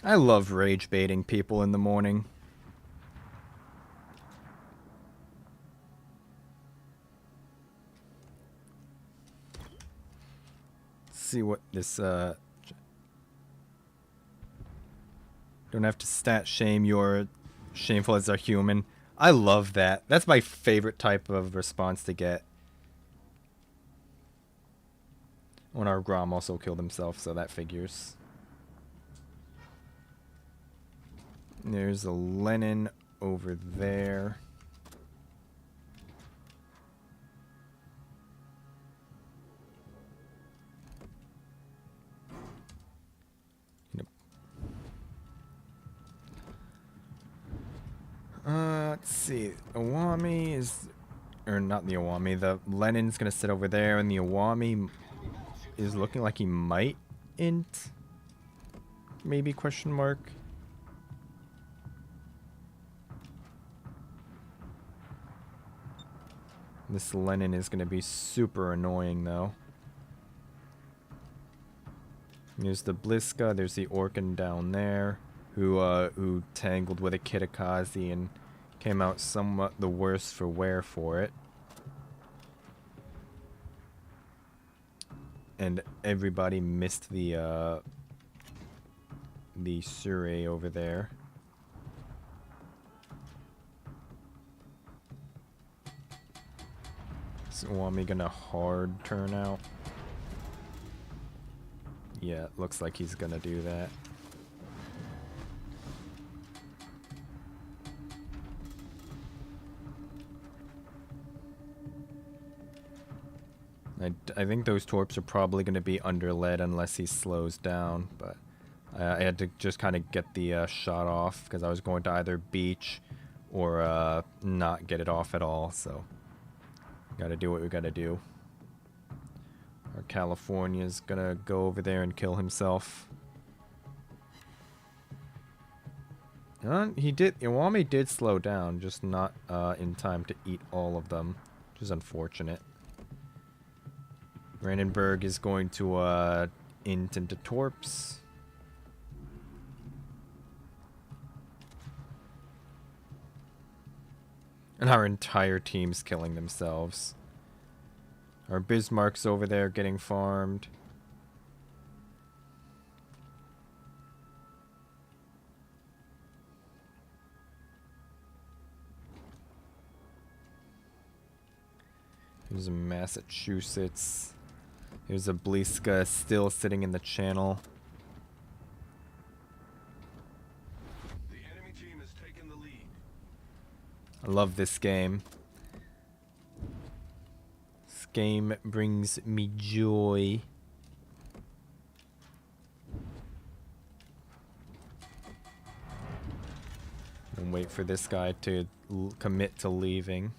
I love rage baiting people in the morning. Let's see what this don't have to stat shame you're shameful as a human. I love that. That's my favorite type of response to get. When our Grom also killed himself, so that figures. There's a Lenin over there. Yep. Let's see. Awami is... Or not the Awami. The Lenin's gonna sit over there, and the Awami is looking like he might int. Maybe question mark. This Lenin is going to be super annoying, though. There's the Bliska. There's the Orkan down there, who tangled with a Kitakazi and came out somewhat the worse for wear for it. And everybody missed the Surrey over there. Is Wami gonna hard turn out? Yeah, it looks like he's gonna do that. I think those torps are probably gonna be under lead unless he slows down, but I had to just kind of get the shot off because I was going to either beach or not get it off at all, so gotta do what we gotta do. Our California's gonna go over there and kill himself. Iwami did slow down, just not in time to eat all of them, which is unfortunate. Brandenburg is going to int into torps. And our entire team's killing themselves. Our Bismarck's over there getting farmed. Here's a Massachusetts. Here's a Bliska still sitting in the channel. The enemy team has taken the lead. I love this game. This game brings me joy. And wait for this guy to commit to leaving.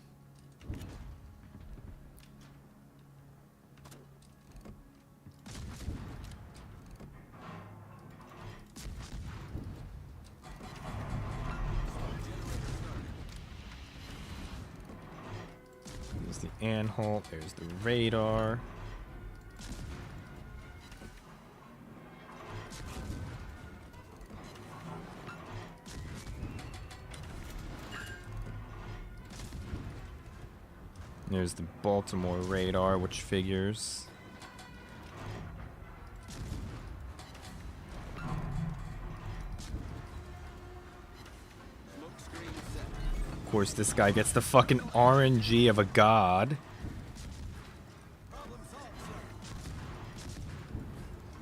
There's the Anhalt, there's the radar. There's the Baltimore radar, which figures. Smoke screen set. Of course, this guy gets the fucking RNG of a god. Problem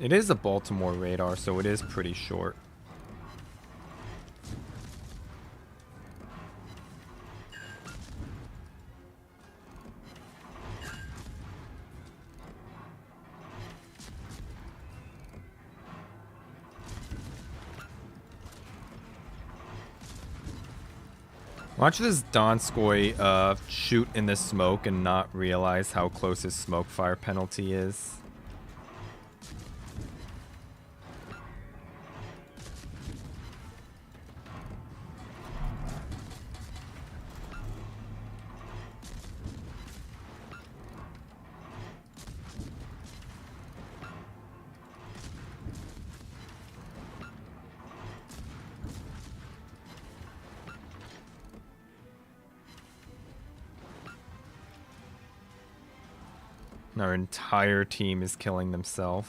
It is a Baltimore radar, so it is pretty short. Watch this Donskoy shoot in the smoke and not realize how close his smoke fire penalty is. Our entire team is killing themselves.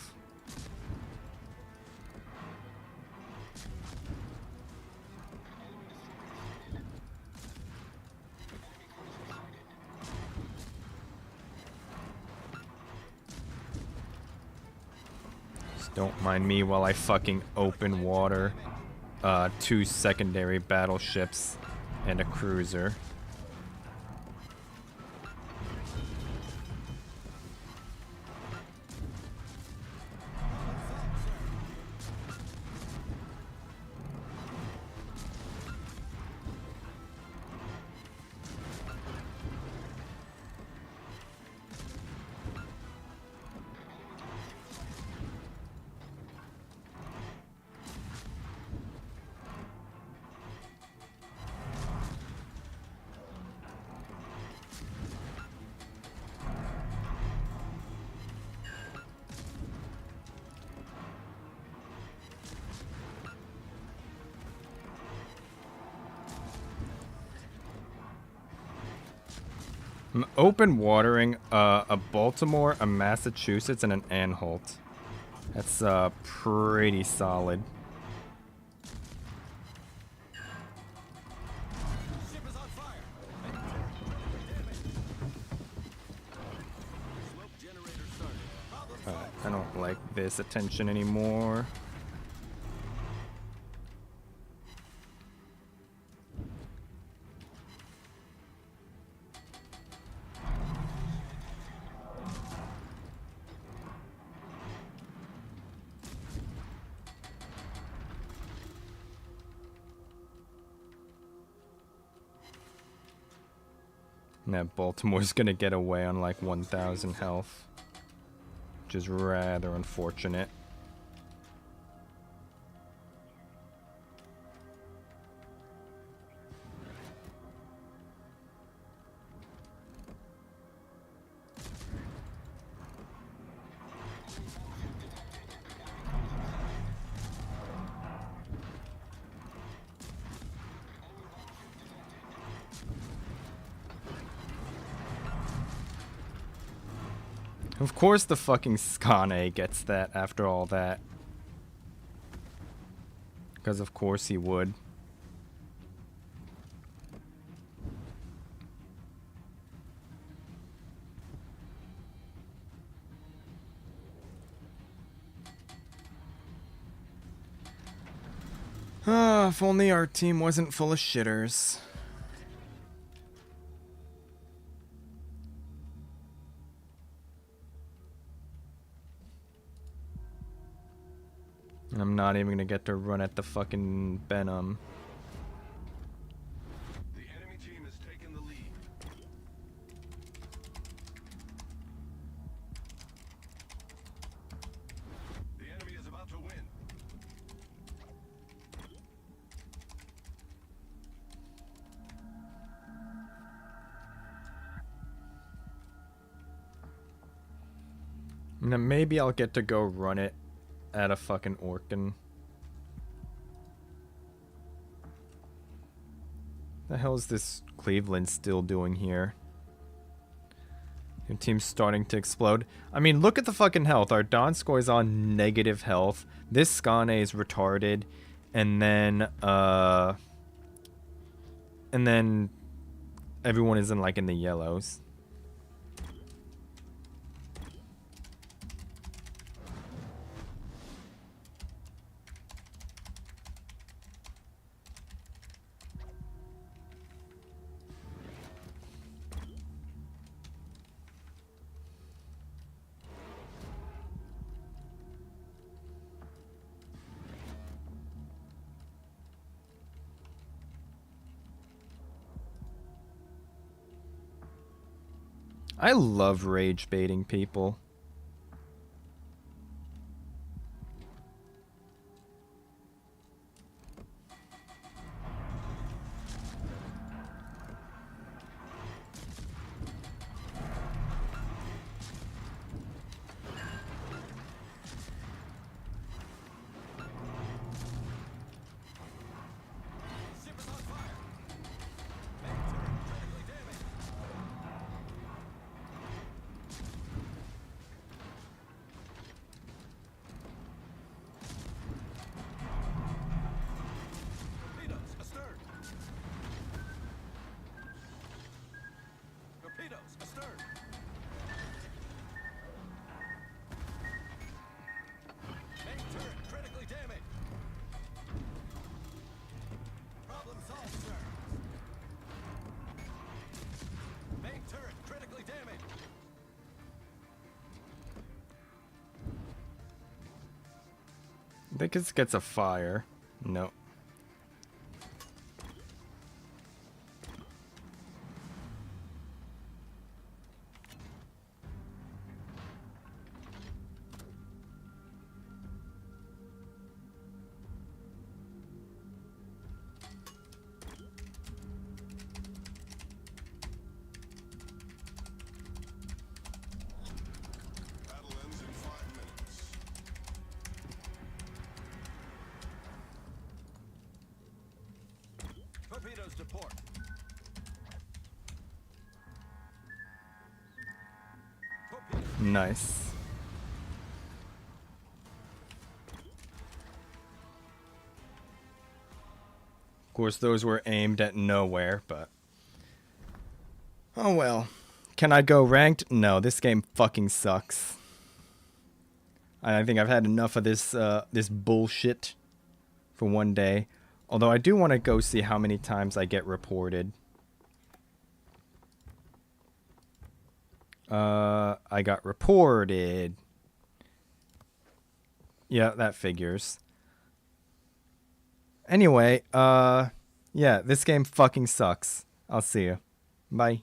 Just don't mind me while I fucking open water 2 secondary battleships and a cruiser. I'm open watering a Baltimore, a Massachusetts, and an Anhalt. That's pretty solid. Ship is on fire. Smoke generator started. Problem I don't like this attention anymore. That Baltimore's gonna get away on like 1,000 health, which is rather unfortunate. Of course the fucking Skane gets that after all that. Because of course he would. Ah, if only our team wasn't full of shitters. I'm not even gonna get to run at the fucking Benham. The enemy team has taken the lead. The enemy is about to win. And then maybe I'll get to go run it at a fucking Orkin. The hell is this Cleveland still doing here? Your team's starting to explode. I mean, look at the fucking health. Our Donskoy's on negative health. This Skane is retarded. And then everyone is in like in the yellows. I love rage baiting people. Ship is on fire. Main turret critically damaged. Torpedoes astern. Torpedoes astern. Main turret critically damaged. Problem solved, sir. Main turret critically damaged. I think this gets a fire. No. Battle ends in 5 minutes. Torpedoes to port. Torpedoes. Nice. Of course, those were aimed at nowhere, but... Oh well. Can I go ranked? No, this game fucking sucks. I think I've had enough of this this bullshit for one day. Although I do want to go see how many times I get reported. I got reported. Yeah, that figures. Anyway, yeah, this game fucking sucks. I'll see you. Bye.